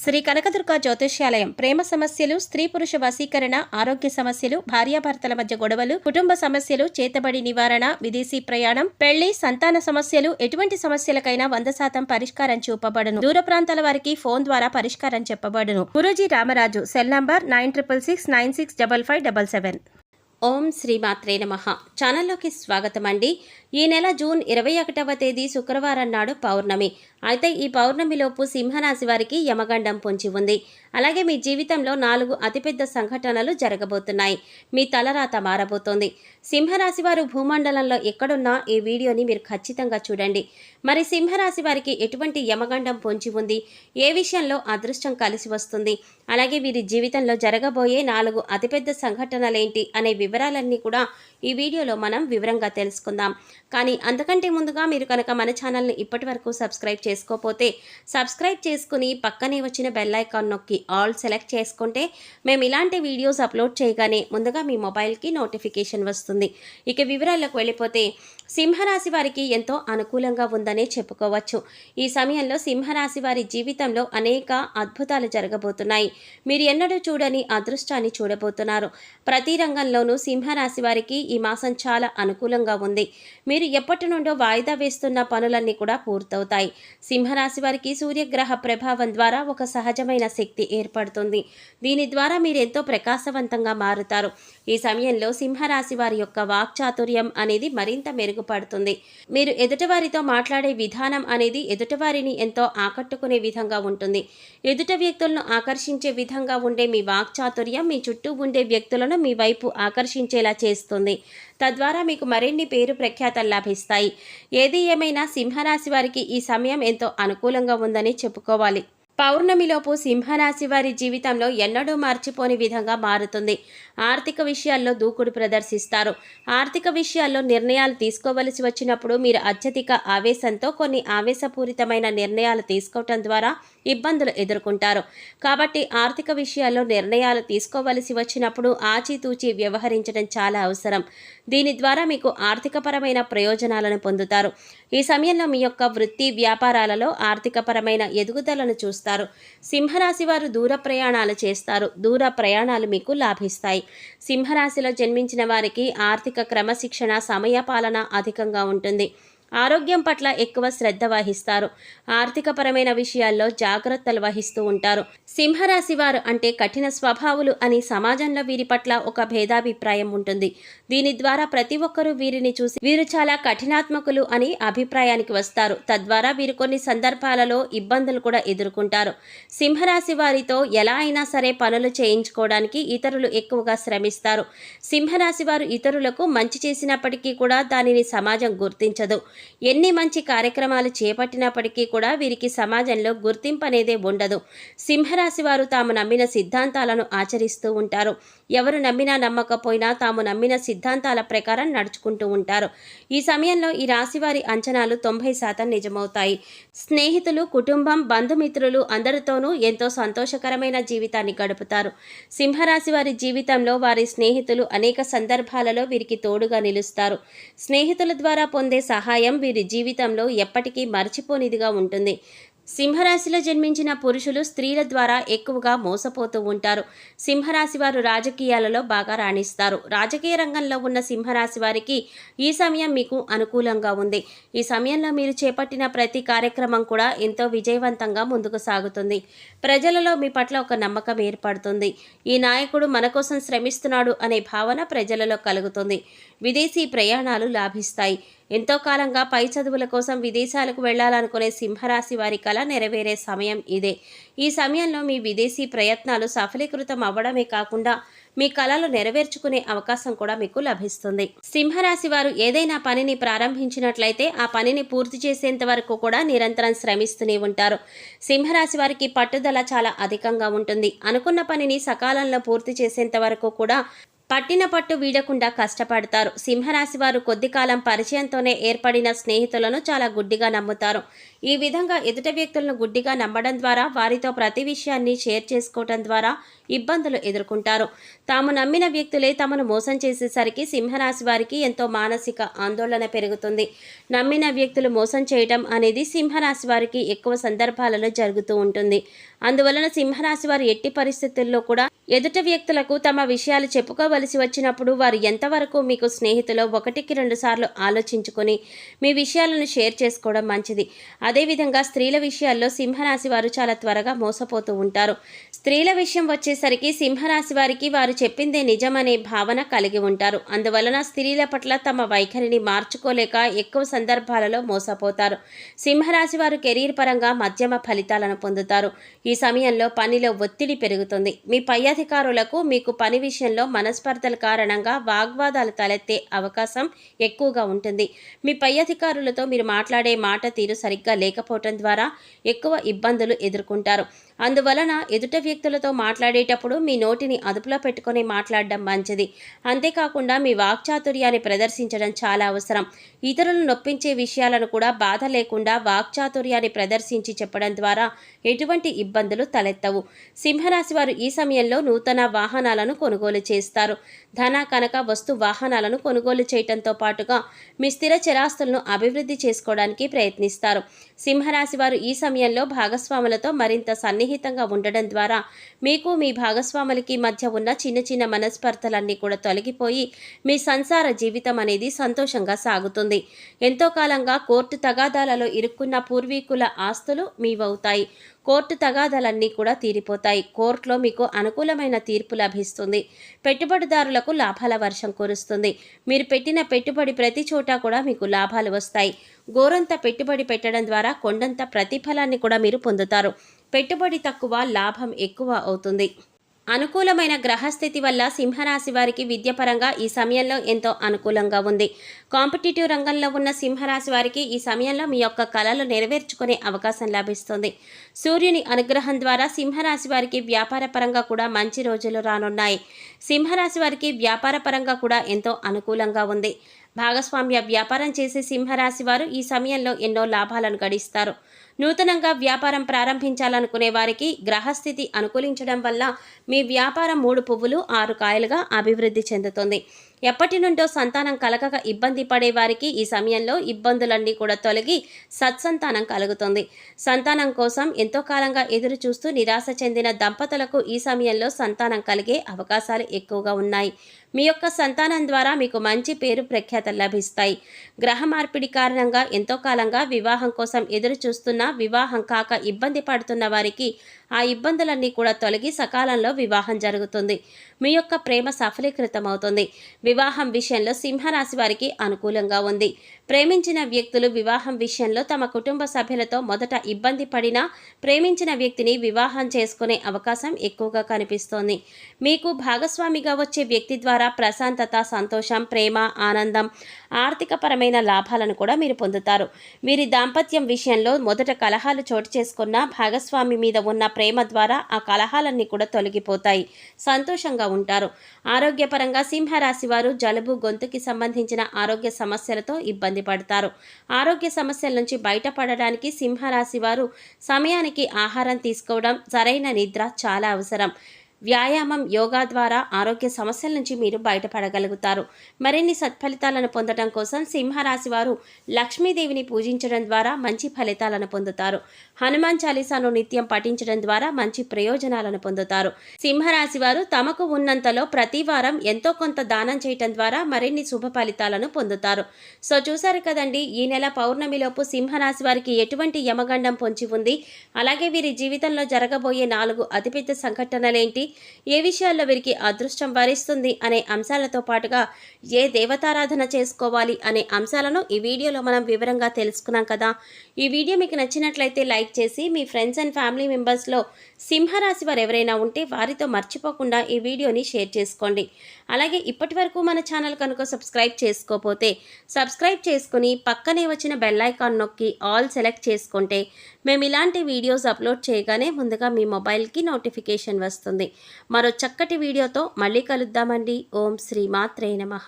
శ్రీ కనకదుర్గ జ్యోతిష్యాలయం ప్రేమ సమస్యలు, స్త్రీ పురుష వశీకరణ, ఆరోగ్య సమస్యలు, భార్యాభర్తల మధ్య గొడవలు, కుటుంబ సమస్యలు, చేతబడి నివారణ, విదేశీ ప్రయాణం, పెళ్లి, సంతాన సమస్యలు, ఎటువంటి సమస్యలకైనా 100% పరిష్కారం చూపబడును. దూర ప్రాంతాల వారికి ఫోన్ ద్వారా పరిష్కారం చెప్పబడును. గురూజీ రామరాజు. Cell number 9666965577. ఓం శ్రీ మాత్రే నమః. ఛానల్లోకి స్వాగతం అండి. ఈ నెల జూన్ 21వ తేదీ శుక్రవారం నాడు పౌర్ణమి. అయితే ఈ పౌర్ణమిలోపు సింహరాశి వారికి యమగండం పొంచి ఉంది. అలాగే మీ జీవితంలో 4 అతిపెద్ద సంఘటనలు జరగబోతున్నాయి. మీ తలరాత మారబోతోంది. సింహరాశి వారు భూమండలంలో ఎక్కడున్నా ఈ వీడియోని మీరు ఖచ్చితంగా చూడండి. మరి సింహరాశి వారికి ఎటువంటి యమగండం పొంచి ఉంది, ఏ విషయంలో అదృష్టం కలిసి వస్తుంది, అలాగే వీరి జీవితంలో జరగబోయే 4 అతిపెద్ద సంఘటనలేంటి అనే వివరాలన్నీ కూడా ఈ వీడియోలో మనం వివరంగా తెలుసుకుందాం. కానీ అంతకంటే ముందుగా మీరు కనుక మన ఛానల్ని ఇప్పటి వరకు సబ్స్క్రైబ్ చేసుకోకపోతే సబ్స్క్రైబ్ చేసుకుని పక్కనే వచ్చిన బెల్ ఐకాన్ నొక్కి ఆల్ సెలెక్ట్ చేసుకుంటే మేము ఇలాంటి వీడియోస్ అప్లోడ్ చేయగానే ముందుగా మీ మొబైల్కి నోటిఫికేషన్ వస్తుంది. ఇక వివరాల్లోకి వెళ్ళిపోతే సింహరాశి వారికి ఎంతో అనుకూలంగా ఉందనే చెప్పుకోవచ్చు. ఈ సమయంలో సింహరాశి వారి జీవితంలో అనేక అద్భుతాలు జరగబోతున్నాయి. మీరు ఎన్నడూ చూడని అదృష్టాన్ని చూడబోతున్నారు. ప్రతి రంగంలోనూ సింహరాశి వారికి ఈ మాసం చాలా అనుకూలంగా ఉంది. మీరు ఎప్పటి నుండో వాయిదా వేస్తున్న పనులన్నీ కూడా పూర్తవుతాయి. సింహరాశి వారికి సూర్యగ్రహ ప్రభావం ద్వారా ఒక సహజమైన శక్తి ఏర్పడుతుంది. దీని ద్వారా మీరు ఎంతో ప్రకాశవంతంగా మారుతారు. ఈ సమయంలో సింహరాశి వారి యొక్క వాక్చాతుర్యం అనేది మరింత మెరుగుపడుతుంది. మీరు ఎదుటివారితో మాట్లాడే విధానం అనేది ఎదుటివారిని ఎంతో ఆకట్టుకునే విధంగా ఉంటుంది. ఎదుట వ్యక్తులను ఆకర్షించే విధంగా ఉండే మీ వాక్చాతుర్యం మీ చుట్టూ ఉండే వ్యక్తులను మీ వైపు ఆకర్షించేలా చేస్తుంది. తద్వారా మీకు మరిన్ని పేరు ప్రఖ్యాతలు లభిస్తాయి. ఏది ఏమైనా సింహరాశి వారికి ఈ సమయం ఎంతో అనుకూలంగా ఉందని చెప్పుకోవాలి. పౌర్ణమిలోపు సింహరాశి వారి జీవితంలో ఎన్నడూ మర్చిపోని విధంగా మారుతుంది. ఆర్థిక విషయాల్లో దూకుడు ప్రదర్శిస్తారు. ఆర్థిక విషయాల్లో నిర్ణయాలు తీసుకోవలసి వచ్చినప్పుడు మీరు అత్యధిక ఆవేశంతో కొన్ని ఆవేశపూరితమైన నిర్ణయాలు తీసుకోవటం ద్వారా ఇబ్బందులు ఎదుర్కొంటారు. కాబట్టి ఆర్థిక విషయాల్లో నిర్ణయాలు తీసుకోవలసి వచ్చినప్పుడు ఆచితూచి వ్యవహరించడం చాలా అవసరం. దీని ద్వారా మీకు ఆర్థికపరమైన ప్రయోజనాలను పొందుతారు. ఈ సమయంలో మీ యొక్క వృత్తి వ్యాపారాలలో ఆర్థికపరమైన ఎదుగుదలను చూస్తారు. సింహరాశి వారు దూర ప్రయాణాలు చేస్తారు. దూర ప్రయాణాలు మీకు లాభిస్తాయి. సింహరాశిలో జన్మించిన వారికి ఆర్థిక క్రమశిక్షణ, సమయపాలన అధికంగా ఉంటుంది. ఆరోగ్యం పట్ల ఎక్కువ శ్రద్ధ వహిస్తారు. ఆర్థికపరమైన విషయాల్లో జాగ్రత్తలు వహిస్తూ ఉంటారు. సింహరాశి వారు అంటే కఠిన స్వభావులు అని సమాజంలో వీరి పట్ల ఒక భేదాభిప్రాయం ఉంటుంది. దీని ద్వారా ప్రతి ఒక్కరూ వీరిని చూసి వీరు చాలా కఠినాత్మకులు అని అభిప్రాయానికి వస్తారు. తద్వారా వీరు కొన్ని సందర్భాలలో ఇబ్బందులు కూడా ఎదుర్కొంటారు. సింహరాశి వారితో ఎలా అయినా సరే పనులు చేయించుకోవడానికి ఇతరులు ఎక్కువగా శ్రమిస్తారు. సింహరాశి వారు ఇతరులకు మంచి చేసినప్పటికీ కూడా దానిని సమాజం గుర్తించదు. ఎన్ని మంచి కార్యక్రమాలు చేపట్టినప్పటికీ కూడా వీరికి సమాజంలో గుర్తింపు అనేదే ఉండదు. సింహరాశి వారు తాము నమ్మిన సిద్ధాంతాలను ఆచరిస్తూ ఉంటారు. ఎవరు నమ్మినా నమ్మకపోయినా తాము నమ్మిన సిద్ధాంతాల ప్రకారం నడుచుకుంటూ ఉంటారు. ఈ సమయంలో ఈ రాశి వారి అంచనాలు 90% నిజమవుతాయి. స్నేహితులు, కుటుంబం, బంధుమిత్రులు అందరితోనూ ఎంతో సంతోషకరమైన జీవితాన్ని గడుపుతారు. సింహరాశి వారి జీవితంలో వారి స్నేహితులు అనేక సందర్భాలలో వీరికి తోడుగా నిలుస్తారు. స్నేహితుల ద్వారా పొందే సహాయం వీరి జీవితంలో ఎప్పటికీ మర్చిపోనిదిగా ఉంటుంది. సింహరాశిలో జన్మించిన పురుషులు స్త్రీల ద్వారా ఎక్కువగా మోసపోతూ ఉంటారు. సింహరాశి వారు రాజకీయాలలో బాగా రాణిస్తారు. రాజకీయ రంగంలో ఉన్న సింహరాశి వారికి ఈ సమయం మీకు అనుకూలంగా ఉంది. ఈ సమయంలో మీరు చేపట్టిన ప్రతి కార్యక్రమం కూడా ఎంతో విజయవంతంగా ముందుకు సాగుతుంది. ప్రజలలో మీ పట్ల ఒక నమ్మకం ఏర్పడుతుంది. ఈ నాయకుడు మన కోసం శ్రమిస్తున్నాడు అనే భావన ప్రజలలో కలుగుతుంది. విదేశీ ప్రయాణాలు లాభిస్తాయి. ఎంతో కాలంగా పై చదువుల కోసం విదేశాలకు వెళ్లాలనుకునే సింహరాశి వారి కల నెరవేరే సమయం ఇదే. ఈ సమయంలో మీ విదేశీ ప్రయత్నాలు సఫలీకృతం అవ్వడమే కాకుండా మీ కలలు నెరవేర్చుకునే అవకాశం కూడా మీకు లభిస్తుంది. సింహరాశి వారు ఏదైనా పనిని ప్రారంభించినట్లయితే ఆ పనిని పూర్తి చేసేంత వరకు కూడా నిరంతరం శ్రమిస్తూనే ఉంటారు. సింహరాశి వారికి పట్టుదల చాలా అధికంగా ఉంటుంది. అనుకున్న పనిని సకాలంలో పూర్తి చేసేంత వరకు కూడా పట్టిన పట్టు వీడకుండా కష్టపడతారు. సింహరాశి వారు కొద్ది కాలం పరిచయంతోనే ఏర్పడిన స్నేహితులను చాలా గుడ్డిగా నమ్ముతారు. ఈ విధంగా ఎదుట వ్యక్తులను గుడ్డిగా నమ్మడం ద్వారా వారితో ప్రతి విషయాన్ని షేర్ చేసుకోవడం ద్వారా ఇబ్బందులు ఎదుర్కొంటారు. తాము నమ్మిన వ్యక్తులే తమను మోసం చేసేసరికి సింహరాశి వారికి ఎంతో మానసిక ఆందోళన పెరుగుతుంది. నమ్మిన వ్యక్తులు మోసం చేయడం అనేది సింహరాశి వారికి ఎక్కువ సందర్భాలలో జరుగుతూ ఉంటుంది. అందువలన సింహరాశి వారు ఎట్టి పరిస్థితుల్లో కూడా ఎదుట వ్యక్తులకు తమ విషయాలు చెప్పుకోవలసి వచ్చినప్పుడు వారు ఎంతవరకు మీకు స్నేహితులో 1-2 సార్లు ఆలోచించుకొని మీ విషయాలను షేర్ చేసుకోవడం మంచిది. అదేవిధంగా స్త్రీల విషయాల్లో సింహరాశి వారు చాలా త్వరగా మోసపోతూ ఉంటారు. స్త్రీల విషయం వచ్చేసరికి సింహరాశి వారికి వారు చెప్పిందే నిజమనే భావన కలిగి ఉంటారు. అందువలన స్త్రీల పట్ల తమ వైఖరిని మార్చుకోలేక ఎక్కువ సందర్భాలలో మోసపోతారు. సింహరాశి వారు కెరీర్ పరంగా మధ్యమ ఫలితాలను పొందుతారు. ఈ సమయంలో పనిలో ఒత్తిడి పెరుగుతుంది. మీ పై అధికారులకు మీకు పని విషయంలో మనస్పర్ధల కారణంగా వాగ్వాదాలు తలెత్తే అవకాశం ఎక్కువగా ఉంటుంది. మీ పై అధికారులతో మీరు మాట్లాడే మాట తీరు సరిగ్గా లేకపోవటం ద్వారా ఎక్కువ ఇబ్బందులు ఎదుర్కొంటారు. అందువలన ఎదుట వ్యక్తులతో మాట్లాడేటప్పుడు మీ నోటిని అదుపులో పెట్టుకొని మాట్లాడడం మంచిది. అంతేకాకుండా మీ వాక్చాతుర్యాన్ని ప్రదర్శించడం చాలా అవసరం. ఇతరులను నొప్పించే విషయాలను కూడా బాధ లేకుండా వాక్చాతుర్యాన్ని ప్రదర్శించి చెప్పడం ద్వారా ఎటువంటి ఇబ్బందులు తలెత్తవు. సింహరాశి వారు ఈ సమయంలో నూతన వాహనాలను కొనుగోలు చేస్తారు. ధన కనక వస్తు వాహనాలను కొనుగోలు చేయడంతో పాటుగా మీ స్థిర చిరాస్తులను అభివృద్ధి చేసుకోవడానికి ప్రయత్నిస్తారు. సింహరాశి వారు ఈ సమయంలో భాగస్వాములతో మరింత సన్నిహితంగా ఉండడం ద్వారా మీకు మీ భాగస్వాములకి మధ్య ఉన్న చిన్న చిన్న మనస్పర్ధలన్నీ కూడా తొలగిపోయి మీ సంసార జీవితం అనేది సంతోషంగా సాగుతుంది. ఎంతో కాలంగా కోర్టు తగాదాలలో ఇరుక్కున్న పూర్వీకుల ఆస్తులు మీవవుతాయి. కోర్టు తగాదాలన్నీ కూడా తీరిపోతాయి. కోర్టులో మీకు అనుకూలమైన తీర్పు లభిస్తుంది. పెట్టుబడిదారులకు లాభాల వర్షం కురుస్తుంది. మీరు పెట్టిన పెట్టుబడి ప్రతి చోట కూడా మీకు లాభాలు వస్తాయి. గోరంత పెట్టుబడి పెట్టడం ద్వారా కొండంత ప్రతిఫలాన్ని కూడా మీరు పొందుతారు. పెట్టుబడి తక్కువ, లాభం ఎక్కువ అవుతుంది. అనుకూలమైన గ్రహస్థితి వల్ల సింహరాశి వారికి విద్యపరంగా ఈ సమయంలో ఎంతో అనుకూలంగా ఉంది. కాంపిటేటివ్ రంగంలో ఉన్న సింహరాశి వారికి ఈ సమయంలో మీ యొక్క కలలు నెరవేర్చుకునే అవకాశం లభిస్తుంది. సూర్యుని అనుగ్రహం ద్వారా సింహరాశి వారికి వ్యాపార పరంగా కూడా మంచి రోజులు రానున్నాయి. సింహరాశి వారికి వ్యాపార పరంగా కూడా ఎంతో అనుకూలంగా ఉంది. భాగస్వామ్య వ్యాపారం చేసే సింహరాశి వారు ఈ సమయంలో ఎన్నో లాభాలను గడిస్తారు. నూతనంగా వ్యాపారం ప్రారంభించాలనుకునే వారికి గ్రహస్థితి అనుకూలించడం వల్ల మీ వ్యాపారం 3 పువ్వులు 6 కాయలుగా అభివృద్ధి చెందుతుంది. ఎప్పటి నుండో సంతానం కలగక ఇబ్బంది పడే వారికి ఈ సమయంలో ఇబ్బందులన్నీ కూడా తొలగి సత్సంతానం కలుగుతుంది. సంతానం కోసం ఎంతో కాలంగా ఎదురు చూస్తూ నిరాశ చెందిన దంపతులకు ఈ సమయంలో సంతానం కలిగే అవకాశాలు ఎక్కువగా ఉన్నాయి. మీ యొక్క సంతానం ద్వారా మీకు మంచి పేరు ప్రఖ్యాతలు లభిస్తాయి. గ్రహ మార్పిడి కారణంగా ఎంతో కాలంగా వివాహం కోసం ఎదురు చూస్తున్న, వివాహం కాక ఇబ్బంది పడుతున్న వారికి ఆ ఇబ్బందులన్నీ కూడా తొలగి సకాలంలో వివాహం జరుగుతుంది. మీ యొక్క ప్రేమ సఫలీకృతమవుతుంది. వివాహం విషయంలో సింహరాశి వారికి అనుకూలంగా ఉంది. ప్రేమించిన వ్యక్తులు వివాహం విషయంలో తమ కుటుంబ సభ్యులతో మొదట ఇబ్బంది పడినా ప్రేమించిన వ్యక్తిని వివాహం చేసుకునే అవకాశం ఎక్కువగా కనిపిస్తోంది. మీకు భాగస్వామిగా వచ్చే వ్యక్తి ద్వారా ప్రశాంతత, సంతోషం, ప్రేమ, ఆనందం, ఆర్థికపరమైన లాభాలను కూడా మీరు పొందుతారు. వీరి దాంపత్యం విషయంలో మొదట కలహాలు చోటు చేసుకున్న భాగస్వామి మీద ఉన్న ప్రేమ ద్వారా ఆ కలహాలన్నీ కూడా తొలగిపోతాయి. సంతోషంగా ఉంటారు. ఆరోగ్యపరంగా సింహరాశి వారు జలుబు, గొంతుకి సంబంధించిన ఆరోగ్య సమస్యలతో ఇబ్బంది పడతారు. ఆరోగ్య సమస్యల నుంచి బయటపడడానికి సింహరాశి వారు సమయానికి ఆహారం తీసుకోవడం, సరైన నిద్ర చాలా అవసరం. వ్యాయామం, యోగా ద్వారా ఆరోగ్య సమస్యల నుంచి మీరు బయటపడగలుగుతారు. మరిన్ని సత్ఫలితాలను పొందడం కోసం సింహరాశి వారు లక్ష్మీదేవిని పూజించడం ద్వారా మంచి ఫలితాలను పొందుతారు. హనుమాన్ చాలీసాను నిత్యం పఠించడం ద్వారా మంచి ప్రయోజనాలను పొందుతారు. సింహరాశి వారు తమకు ఉన్నంతలో ప్రతి వారం ఎంతో కొంత దానం చేయటం ద్వారా మరిన్ని శుభ ఫలితాలను పొందుతారు. సో చూసారు కదండి, ఈ నెల పౌర్ణమిలోపు సింహరాశి వారికి ఎటువంటి యమగండం పొంచి ఉంది, అలాగే వీరి జీవితంలో జరగబోయే 4 అతిపెద్ద సంఘటనలేంటి, ఏ విషయాల్లో వీరికి అదృష్టం వరిస్తుంది అనే అంశాలతో పాటుగా ఏ దేవతారాధన చేసుకోవాలి అనే అంశాలను ఈ వీడియోలో మనం వివరంగా తెలుసుకున్నాం కదా. ఈ వీడియో మీకు నచ్చినట్లయితే లైక్ చేసి మీ ఫ్రెండ్స్ అండ్ ఫ్యామిలీ మెంబర్స్లో సింహరాశి వారు ఎవరైనా ఉంటే వారితో మర్చిపోకుండా ఈ వీడియోని షేర్ చేసుకోండి. అలాగే ఇప్పటి వరకు మన ఛానల్ కనుక సబ్స్క్రైబ్ చేసుకోకపోతే సబ్స్క్రైబ్ చేసుకుని పక్కనే వచ్చిన బెల్ ఐకాన్ నొక్కి ఆల్ సెలెక్ట్ చేసుకుంటే మేము ఇలాంటి వీడియోస్ అప్లోడ్ చేయగానే ముందుగా మీ మొబైల్కి నోటిఫికేషన్ వస్తుంది. మరో చక్కటి వీడియోతో మళ్ళీ కలుద్దామండి. ఓం శ్రీ మాత్రే నమః.